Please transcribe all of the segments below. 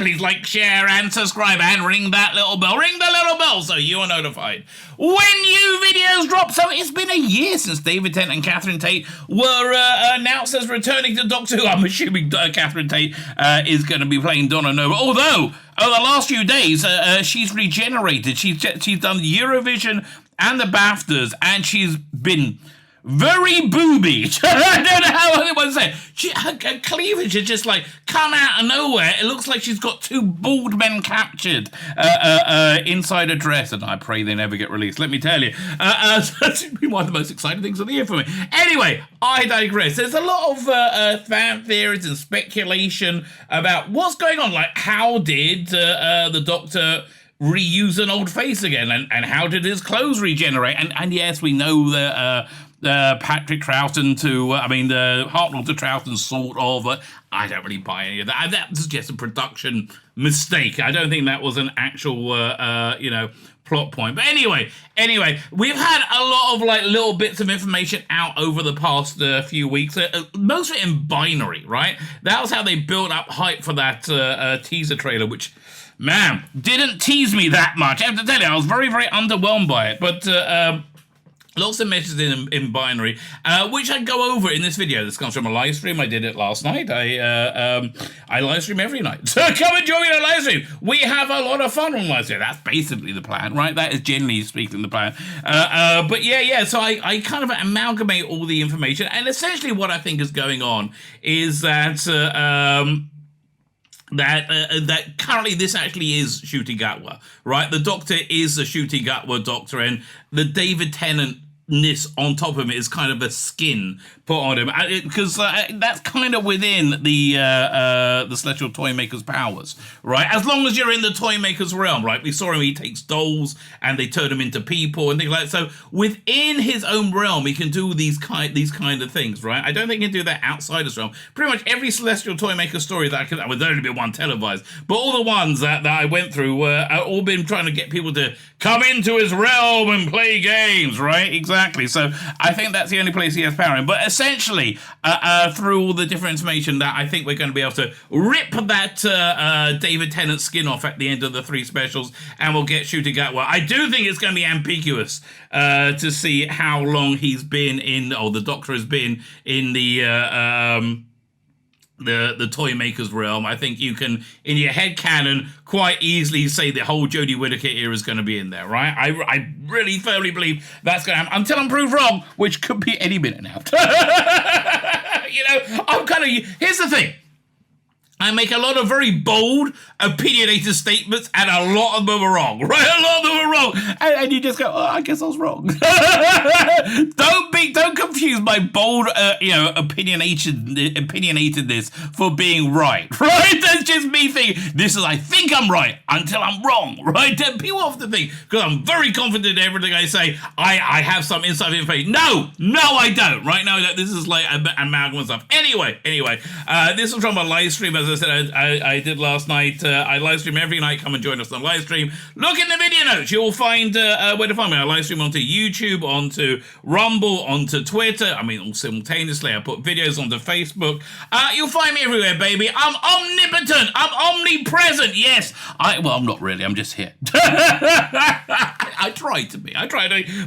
please like, share, and subscribe, and ring that little bell. Ring the little bell so you are notified when new videos drop. So it's been a year since David Tennant and Catherine Tate were announced as returning to Doctor Who. I'm assuming Catherine Tate is going to be playing Donna Nova. Although, over the last few days, she's regenerated. She's done Eurovision and the BAFTAs, and she's been very booby. I don't know how anyone say it. Her cleavage has just like come out of nowhere. It looks like she's got two bald men captured inside a dress, and I pray they never get released. Let me tell you, that's been one of the most exciting things of the year for me. Anyway, I digress. There's a lot of fan theories and speculation about what's going on. Like, how did the Doctor reuse an old face again, and how did his clothes regenerate? And yes, we know that Patrick Troughton Hartnell to Troughton sort of. I don't really buy any of that. That was just a production mistake. I don't think that was an actual, plot point. But anyway, we've had a lot of like little bits of information out over the past few weeks, most of it in binary, right? That was how they built up hype for that teaser trailer, which, man, didn't tease me that much. I have to tell you, I was very, very underwhelmed by it. But lots of messages in binary, which I go over in this video. This comes from a live stream. I did it last night. I live stream every night. So come and join me on a live stream. We have a lot of fun on live stream. That's basically the plan, right? That is generally speaking the plan. But yeah. So I kind of amalgamate all the information. And essentially what I think is going on is that that currently this actually is Ncuti Gatwa, right? The Doctor is the Ncuti Gatwa Doctor, and the David Tennant-ness on top of it is kind of a skin put on him, because that's kind of within the Celestial Toymaker's powers, right? As long as you're in the Toymaker's realm, right? We saw him, he takes dolls and they turn him into people and things like that. So within his own realm, he can do these kind of things, right? I don't think he can do that outside his realm. Pretty much every Celestial Toymaker story that there's only been one televised, but all the ones that I went through were all been trying to get people to come into his realm and play games, right? Exactly. So I think that's the only place he has power in. But essentially, through all the different information, that I think we're going to be able to rip that David Tennant skin off at the end of the 3 specials, and we'll get Ncuti Gatwa. I do think it's going to be ambiguous to see how long he's been in, or the Doctor has been in the Toymaker's realm. I think you can, in your head canon, quite easily say the whole Jodie Whittaker era is going to be in there, right? I really firmly believe that's going to happen, until I'm proved wrong, which could be any minute now. Here's the thing. I make a lot of very bold, opinionated statements, and a lot of them are wrong, right? A lot of them are wrong, and you just go, "Oh, I guess I was wrong." Don't confuse my bold, opinionatedness for being right? That's just me thinking I think I'm right until I'm wrong, right? People often think, because I'm very confident in everything I say, I have some inside information. No, I don't, right? No, this is like amalgam stuff. Anyway, this was from a live stream. As I said, I did last night. I live stream every night. Come and join us on live stream. Look in the video notes. You'll find where to find me. I live stream onto YouTube, onto Rumble, onto Twitter. All simultaneously. I put videos onto Facebook. You'll find me everywhere, baby. I'm omnipotent. I'm omnipresent. Yes. I'm not really. I'm just here. I try to be,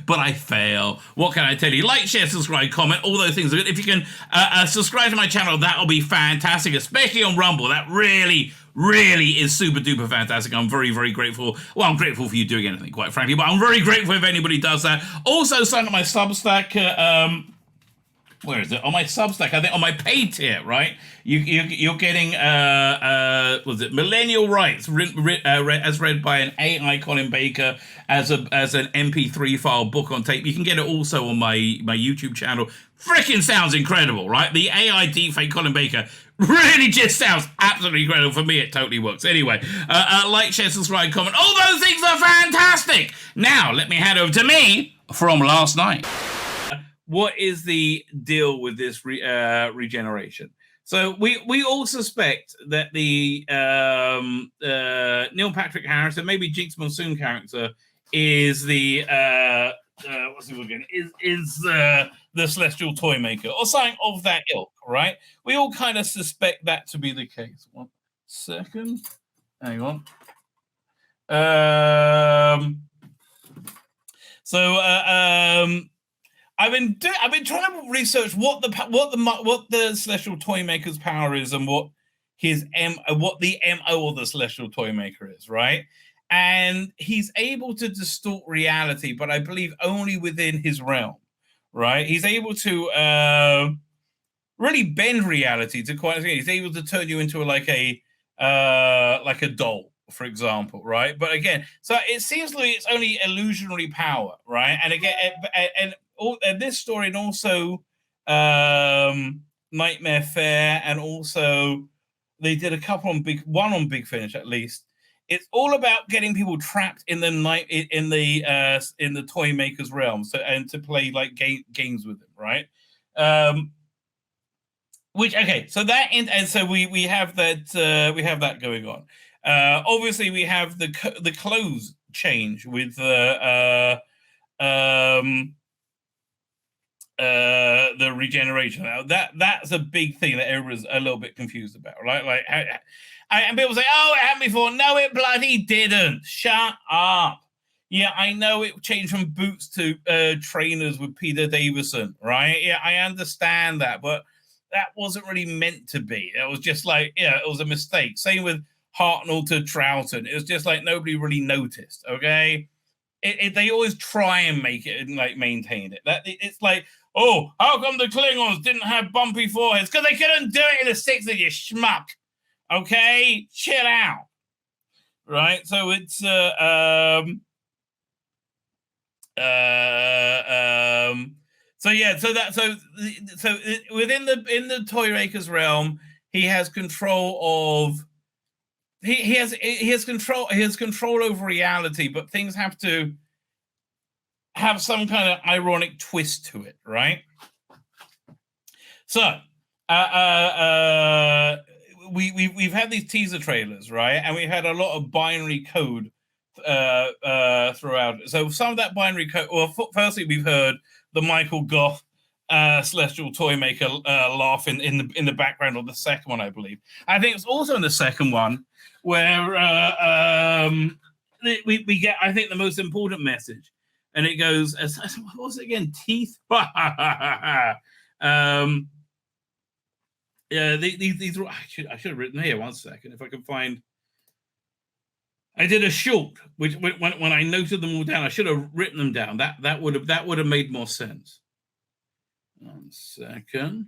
but I fail. What can I tell you? Like, share, subscribe, comment. All those things are good. If you can subscribe to my channel, that'll be fantastic, especially on Rumble. That really is super duper fantastic. I'm very, very grateful. Well, I'm grateful for you doing anything, quite frankly, but I'm very grateful if anybody does that. Also, sign up my Substack. Where is it? On my Substack, I think on my paid tier, right? You're getting was it Millennial Rights, as read by an AI Colin Baker, as an MP3 file, book on tape. You can get it also on my YouTube channel. Freaking sounds incredible, right? The AI deepfake Colin Baker really just sounds absolutely incredible. For me, it totally works. Anyway, like, share, subscribe, comment. All those things are fantastic. Now, let me hand over to me from last night. What is the deal with this regeneration? So we all suspect that the Neil Patrick Harris and maybe Jinx Monsoon character is the what's he again? Is the Celestial Toymaker or something of that ilk, right? We all kind of suspect that to be the case. 1 second. Hang on. I've been trying to research what the Celestial Toymaker's power is and what the MO of the Celestial Toymaker is, right? And he's able to distort reality, but I believe only within his realm, right? He's able to really bend reality to quite. He's able to turn you into like a doll, for example, right? But again, so it seems like it's only illusionary power, right? And again, and this story, and also Nightmare Fair, and also they did a couple on one on Big Finish at least. It's all about getting people trapped in the toy maker's realm, so and to play like games with them, right? Which okay, so that and so we have that going on. Obviously, we have the clothes change with the regeneration. Now that's a big thing that everyone's a little bit confused about, right? Like, and people say, "Oh, it happened before." No, it bloody didn't. Shut up. Yeah, I know it changed from boots to trainers with Peter Davison, right? Yeah, I understand that, but that wasn't really meant to be. It was just like, it was a mistake. Same with Hartnell to Troughton. It was just like nobody really noticed, okay? They always try and make it and like maintain it. It's like, oh, how come the Klingons didn't have bumpy foreheads? Because they couldn't do it in the 60s, you schmuck. Okay? Chill out. Right? So it's so within the Toymaker's realm, he has control of he has control over reality, but things have to have some kind of ironic twist to it, right? So we've had these teaser trailers, right? And we've had a lot of binary code throughout. So some of that binary code. Well, firstly, we've heard the Michael Goff Celestial Toymaker laugh in the background of the second one, I believe. I think it's also in the second one where we get, I think, the most important message, and it goes, what was it again? Teeth. Yeah, these. I should have written here. 1 second, if I can find. I did a short, which when I noted them all down, I should have written them down. That would have made more sense. 1 second.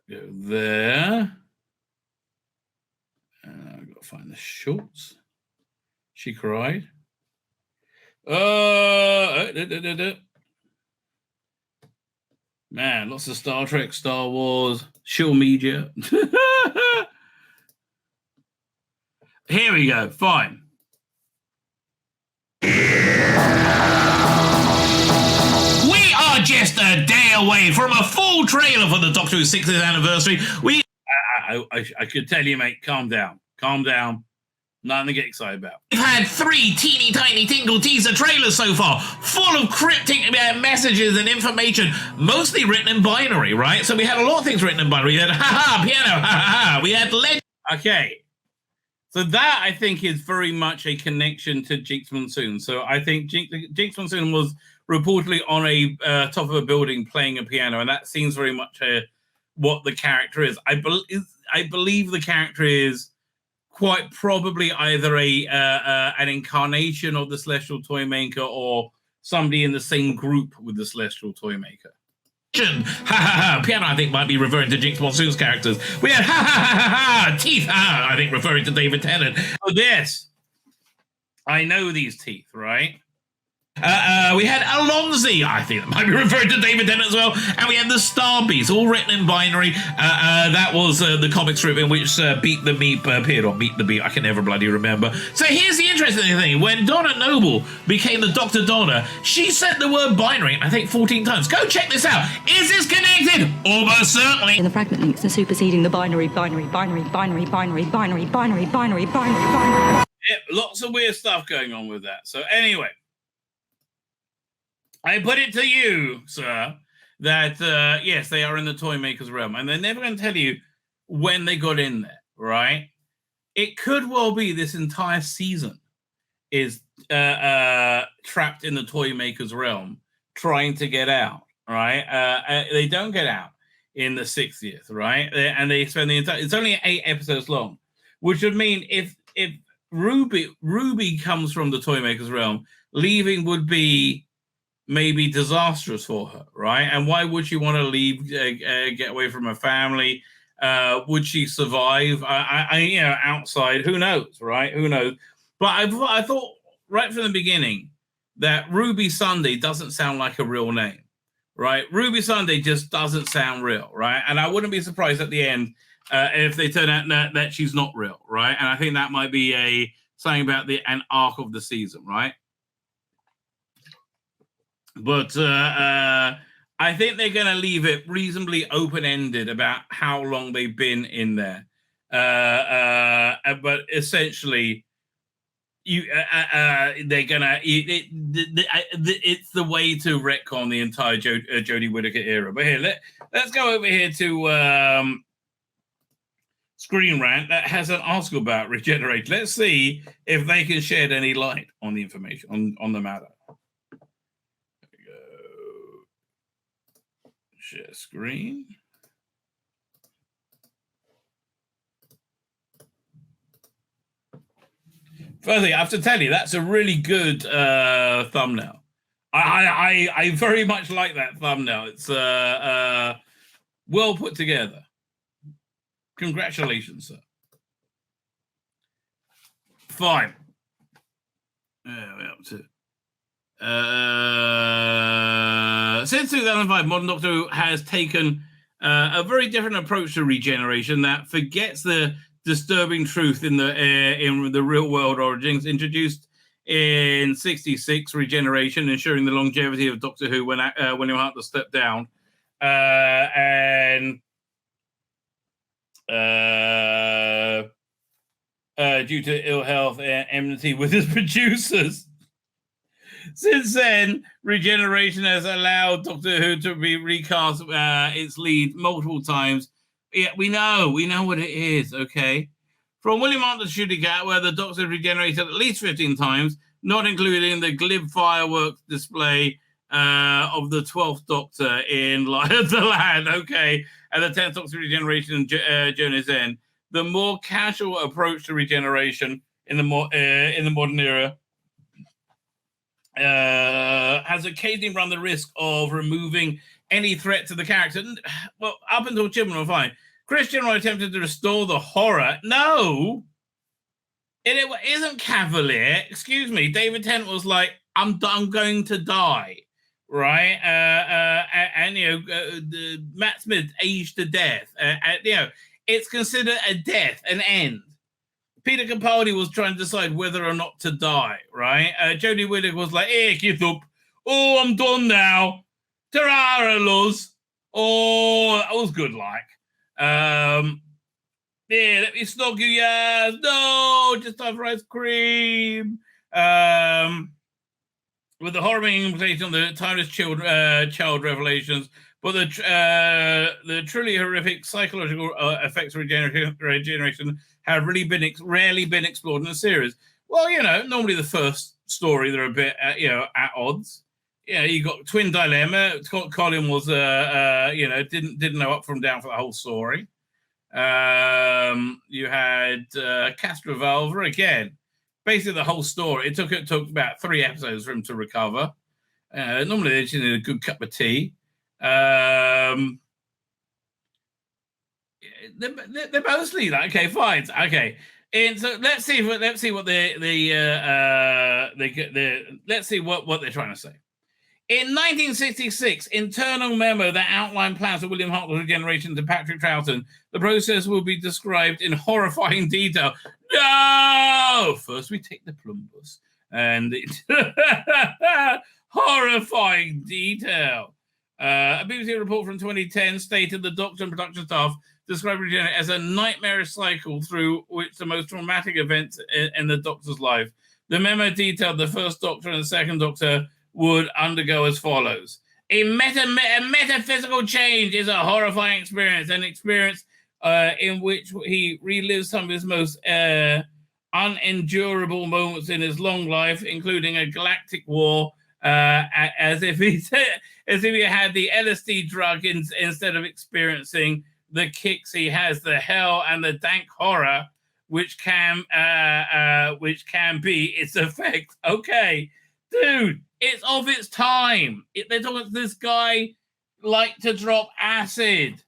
Go there. I've got to find the shorts. She cried. Man, lots of Star Trek, Star Wars, Shill Media. Here we go. Fine. We are just a day away from a full trailer for the Doctor Who 60th anniversary. I could tell you, mate, calm down. Calm down. Nothing to get excited about. We've had 3 teeny tiny tingle teaser trailers so far, full of cryptic messages and information, mostly written in binary, right? So we had a lot of things written in binary. We had piano, We had legend. Okay. So that, I think, is very much a connection to Jinx Monsoon. So I think Jinx Monsoon was reportedly on a top of a building playing a piano, and that seems very much what the character is. I believe the character is quite probably either an incarnation of the Celestial Toymaker or somebody in the same group with the Celestial Toymaker. Piano, I think, might be referring to Jinx Monsoon's characters. We had teeth, I think, referring to David Tennant. Oh, this. I know these teeth, right? We had Alonzi, I think that might be referring to David Tennant as well, and we had the Star Beast, all written in binary. That was the comic strip in which Beat the Meep appeared, or Beat the Beat, I can never bloody remember. So here's the interesting thing: when Donna Noble became the Dr. Donna, she said the word binary, I think, 14 times. Go check this out. Is this connected? Almost certainly. And the fragment links are superseding the binary. Yep, lots of weird stuff going on with that. So anyway, I put it to you, sir, that yes, they are in the Toymaker's realm, and they're never going to tell you when they got in there, right? it could well be this entire season is trapped in the toy maker's realm, trying to get out. Right? They don't get out in the 60th, right? And they spend the entire. It's only 8 episodes long, which would mean if Ruby comes from the toy maker's realm, leaving would be maybe disastrous for her, right? And why would she want to leave, get away from her family? Would she survive? Outside, who knows, right? Who knows? But I thought right from the beginning that Ruby Sunday doesn't sound like a real name, right? Ruby Sunday just doesn't sound real, right? And I wouldn't be surprised at the end if they turn out that she's not real, right? And I think that might be something about an arc of the season, right? But I think they're going to leave it reasonably open-ended about how long they've been in there. But essentially, they're gonna. It's the way to retcon the entire Jodie Whittaker era. But here, let's go over here to Screen Rant that has an article about Regeneration. Let's see if they can shed any light on the information on the matter. There we go. Share screen. Firstly, I have to tell you, that's a really good thumbnail. I very much like that thumbnail. It's well put together. Congratulations, sir. Fine. We're up to. Since 2005, Modern Doctor Who has taken a very different approach to regeneration that forgets the disturbing truth in the real world origins. Introduced in '66, Regeneration, ensuring the longevity of Doctor Who when William Hartnell stepped down, and due to ill health and enmity with his producers. Since then, Regeneration has allowed Doctor Who to be recast its lead multiple times. Yeah, we know what it is, okay? From William Hartnell's shooting out, where the Doctor regenerated at least 15 times, not including the glib fireworks display of the 12th Doctor in Light of the Land, okay, and the 10th Doctor regeneration Journey's End. The more casual approach to regeneration in the modern era has occasionally run the risk of removing any threat to the character. Well, up until Chibnall were fine. Chris Chibnall attempted to restore the horror. No, it isn't cavalier. Excuse me. David Tennant was like, I'm going to die, right? Matt Smith aged to death. It's considered a death, an end. Peter Capaldi was trying to decide whether or not to die, right? Jodie Whittaker was like, hey, get up. Oh, I'm done now. Ta-ra, Luz. Oh, that was good, like. Yeah, let me snog you, yes. No, just have ice cream. With the horrifying implication on the timeless child revelations, but the truly horrific psychological effects of regeneration have rarely been explored in the series. Well, normally the first story they're a bit, at odds. Yeah, you got twin dilemma. Colin was, didn't know up from down for the whole story. You had Castrovalva again. Basically, the whole story. It took about 3 episodes for him to recover. Normally, they just need a good cup of tea. They're mostly like, okay, fine, okay. And so let's see what they're trying to say. In 1966, internal memo that outlined plans for William Hartnell's regeneration to Patrick Troughton. The process will be described in horrifying detail. No! First we take the plumbus. And horrifying detail. A BBC report from 2010 stated the Doctor and production staff described regeneration as a nightmarish cycle through which the most traumatic events in the Doctor's life. The memo detailed the first Doctor and the second Doctor would undergo as follows. A metaphysical change is a horrifying experience, an experience in which he relives some of his most unendurable moments in his long life, including a galactic war, as if he had the LSD drug instead of experiencing the kicks he has, the hell and the dank horror which can be its effects. Okay, dude, it's of its time. They're talking this guy liked to drop acid.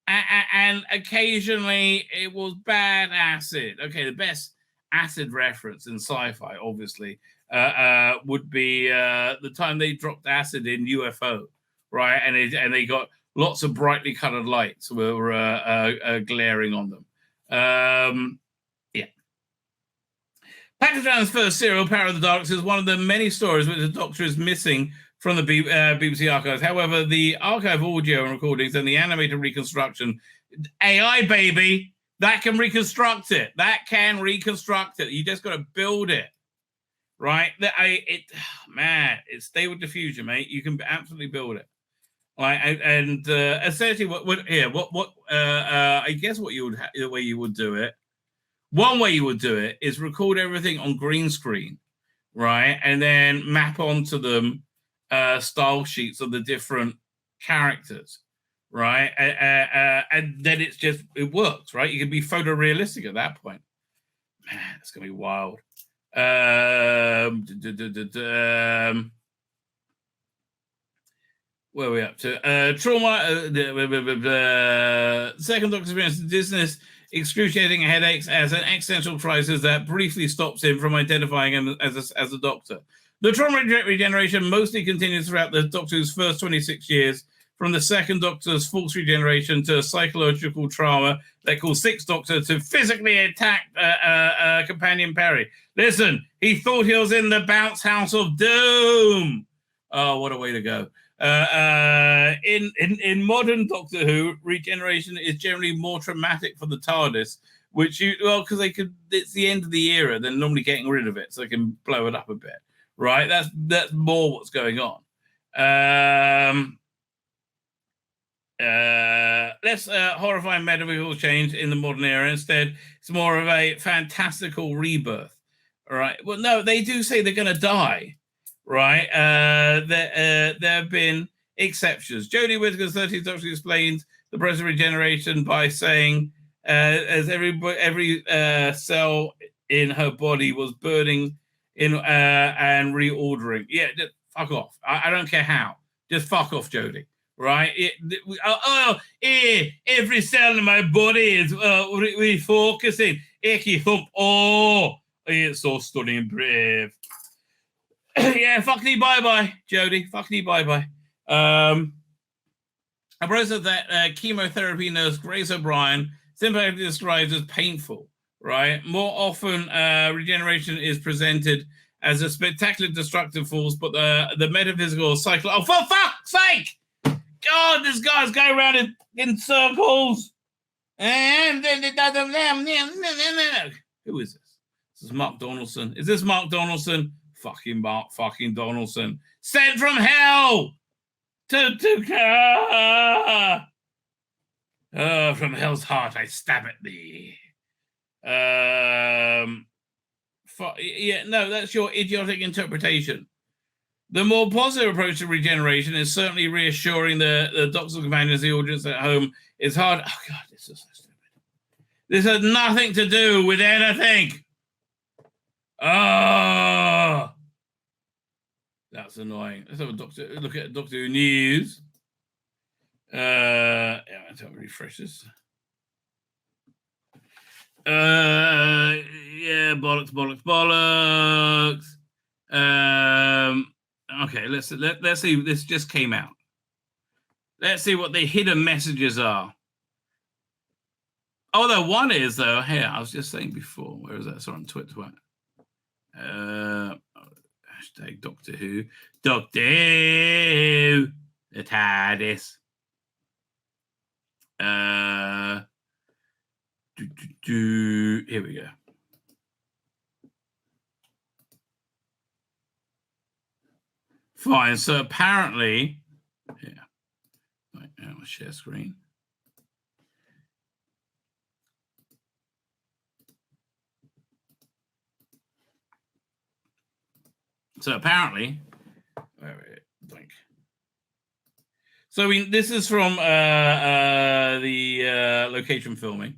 And occasionally it was bad acid. Okay, the best acid reference in sci-fi, obviously, would be the time they dropped acid in UFO, right? And they got lots of brightly colored lights were glaring on them. Yeah. Pakistan's first serial, Power of the Darkness, is one of the many stories which the Doctor is missing from the BBC archives. However, the archive audio and recordings and the animated reconstruction, AI, baby, that can reconstruct it. You just got to build it, right? It's stay with diffusion, mate. You can absolutely build it. Right, and essentially, I guess the way you would do it. One way you would do it is record everything on green screen, right, and then map onto them style sheets of the different characters, right, and then it works, right? You can be photorealistic at that point. Man, it's gonna be wild. Where are we up to? Trauma. Second Doctor experiences dizziness, excruciating headaches as an existential crisis that briefly stops him from identifying him as a Doctor. The trauma regeneration mostly continues throughout the Doctor's first 26 years, from the second Doctor's false regeneration to psychological trauma that caused Sixth Doctor to physically attack companion Perry. Listen, he thought he was in the bounce house of doom. Oh, what a way to go. In modern Doctor Who, regeneration is generally more traumatic for the TARDIS, because it's the end of the era, they're normally getting rid of it so they can blow it up a bit, right? That's more what's going on. Less horrifying medical change in the modern era. Instead, it's more of a fantastical rebirth. All right. Well, no, they do say they're going to die, right? There have been exceptions. Jodie Whittaker's 13th Doctor explains the process of regeneration by saying, as every cell in her body was burning and reordering. Yeah, just fuck off. I don't care how. Just fuck off, Jodie. Right? Every cell in my body is refocusing. Icky thump. Oh, it's so stunning and brave. Yeah, fuck thee, bye-bye, Jodie. Fuck thee, bye-bye. A process that chemotherapy nurse Grace O'Brien sympathetically describes as painful, right? More often, regeneration is presented as a spectacular destructive force, but the metaphysical cycle... Oh, for fuck's sake! God, this guy's going around in circles. And then it doesn't... Who is this? This is Mark Donaldson. Is this Mark Donaldson? Fucking Mark fucking Donaldson. Sent from hell! From hell's heart I stab at thee. Yeah, no, that's your idiotic interpretation. The more positive approach to regeneration is certainly reassuring the Doctor's companions, the audience at home. It's hard. Oh, God, this is so stupid. This has nothing to do with anything. Oh, that's annoying. Let's have a look at Doctor Who news. Yeah, let's have a refresh this. Yeah, bollocks. Okay, let's see. This just came out. Let's see what the hidden messages are. Oh, the one is though. Here, I was just saying before. Where is that? Sorry, on Twitter. Hashtag Doctor Who. Doctor Who. The TARDIS. Here we go. Fine. So apparently, yeah. Right, now I'll share screen. So apparently, wait. So this is from the location filming.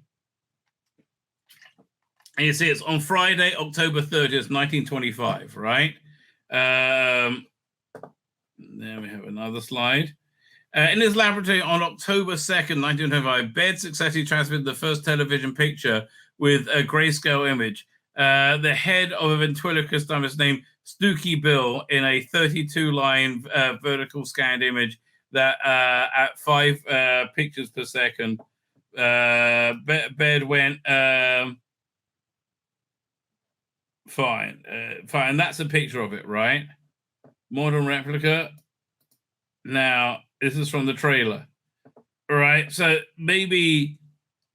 And you see it's on Friday, October 30th, 1925, right? Then we have another slide. In his laboratory on October 2nd, 1925, Baird successfully transmitted the first television picture with a grayscale image. The head of a ventriloquist dummy named Stooky Bill in a 32-line vertical scanned image that at 5 pictures per second. Baird went... Fine. That's a picture of it, right? Modern replica. Now, this is from the trailer, right? So maybe,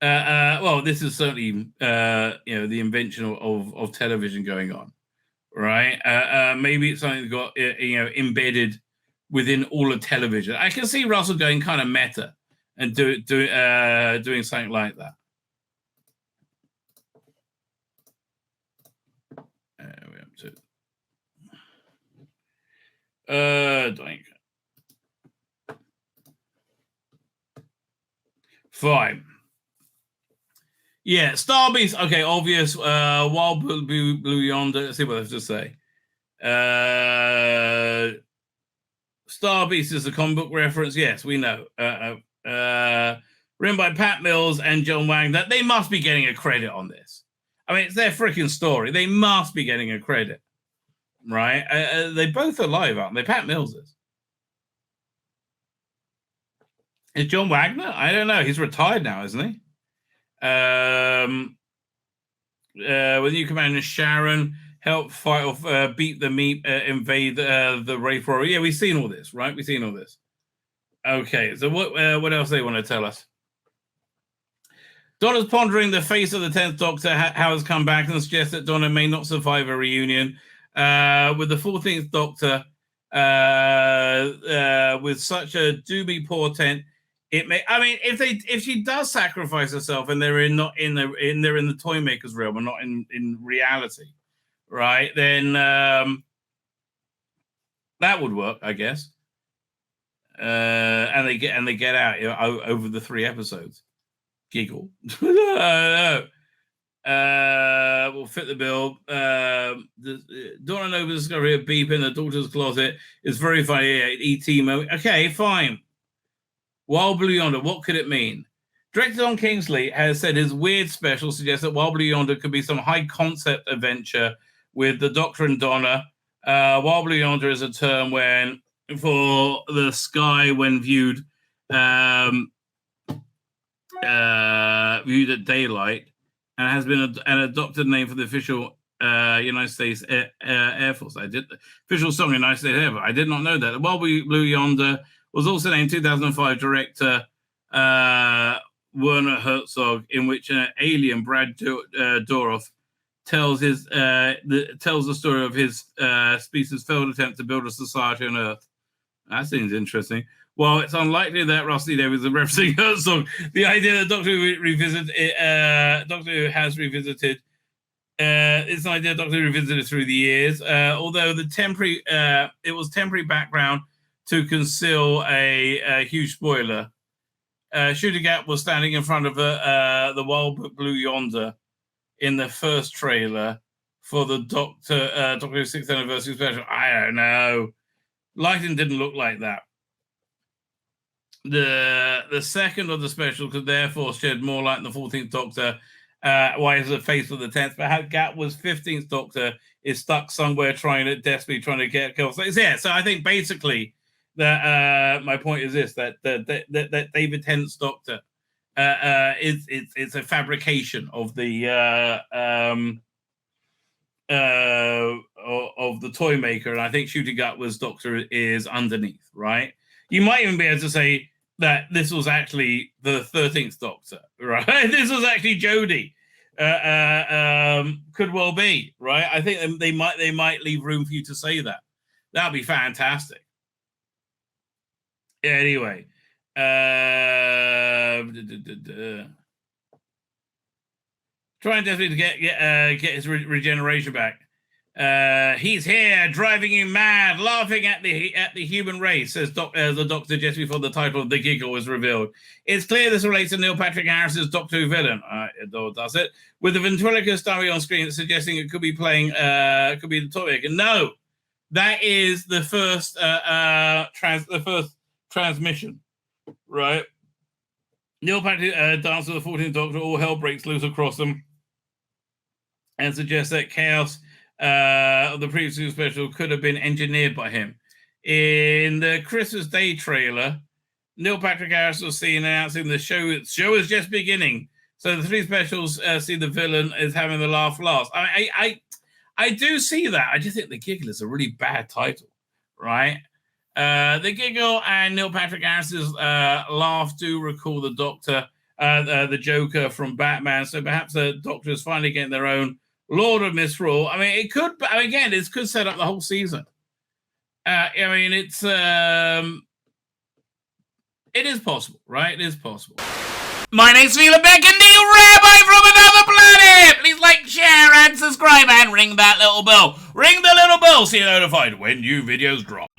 this is certainly, the invention of television going on, right? Maybe it's something that got, embedded within all of television. I can see Russell going kind of meta and doing something like that. Doink. Fine. Yeah, Star Beast. Okay, obvious. Wild Blue Yonder. Let's see what I have to say. Star Beast is a comic book reference. Yes, we know. Written by Pat Mills and John Wagner. They must be getting a credit on this. I mean, it's their freaking story. They must be getting a credit, right? They both are live, aren't they? Pat Mills is. Is John Wagner? I don't know. He's retired now, isn't he? With new commander Sharon help fight off, beat the meat, invade the Wraith Warrior. Yeah, we've seen all this, right? We've seen all this. Okay, so what else they want to tell us? Donna's pondering the face of the 10th Doctor, how has come back, and suggests that Donna may not survive a reunion. With the 14th Doctor, with such a doomy portent, it may. I mean, if she does sacrifice herself and they're in the toy maker's realm and not in reality, right? Then that would work, I guess. And they get out over the 3 episodes. Giggle. We'll fit the bill. Donna Nova's discovery of Beep in the Doctor's closet is very funny. Yeah, E.T. moment. Okay, fine. Wild Blue Yonder, what could it mean? Director Don Kingsley has said his weird special suggests that Wild Blue Yonder could be some high concept adventure with the Doctor and Donna. Wild Blue Yonder is a term for the sky when viewed at daylight, and has been an adopted name for the official United States Air Force. Official song in United States Air Force. I did not know that. The Wild Blue Yonder was also named 2005 director Werner Herzog, in which an alien, Brad Dourif, tells the story of his species' failed attempt to build a society on Earth. That seems interesting. While it's unlikely that Rusty Davies is referencing Herzog, the idea that Doctor Who has revisited it's an idea Doctor Who revisited through the years, although it was temporary background to conceal a huge spoiler. Shooter Gap was standing in front of the Wild Blue Yonder in the first trailer for the Doctor Who 6th anniversary special. I don't know. Lighting didn't look like that. The second of the special could therefore shed more light on the 14th Doctor. Why is the face of the 10th? But how Gap was 15th Doctor is stuck somewhere desperately trying to get killed. So I think basically that my point is this: that David Tennant's Doctor it's a fabrication of the toy maker, and I think Shooting Gatwa's Doctor is underneath, right? You might even be able to say that this was actually the 13th Doctor, right? This was actually Jodie. Could well be, right? I think they might leave room for you to say that. That'd be fantastic. Anyway, trying definitely to get his regeneration back. He's here, driving you mad, laughing at the human race, says the Doctor just before the title of The Giggle was revealed. It's clear this relates to Neil Patrick Harris's Doctor Who villain. It does it. With the ventriloquist dummy on screen suggesting it could be could be the topic. And no, that is the first transmission, right? Neil Patrick dances with the 14th Doctor, all hell breaks loose across them, and suggests that chaos of the previous special could have been engineered by him. In the Christmas Day trailer, Neil Patrick Harris was seen announcing the show is just beginning. So the three specials see the villain is having the laugh last. I do see that. I just think The Giggle is a really bad title, right? The Giggle and Neil Patrick Harris's laugh do recall the Doctor, the Joker from Batman. So perhaps the Doctor is finally getting their own Lord of Misrule. I mean, it could, again, this could set up the whole season. I mean, it is possible, right? It is possible. My name's Tzvi Lebetkin, the rabbi from another planet! Please like, share, and subscribe, and ring that little bell. Ring the little bell so you're notified when new videos drop.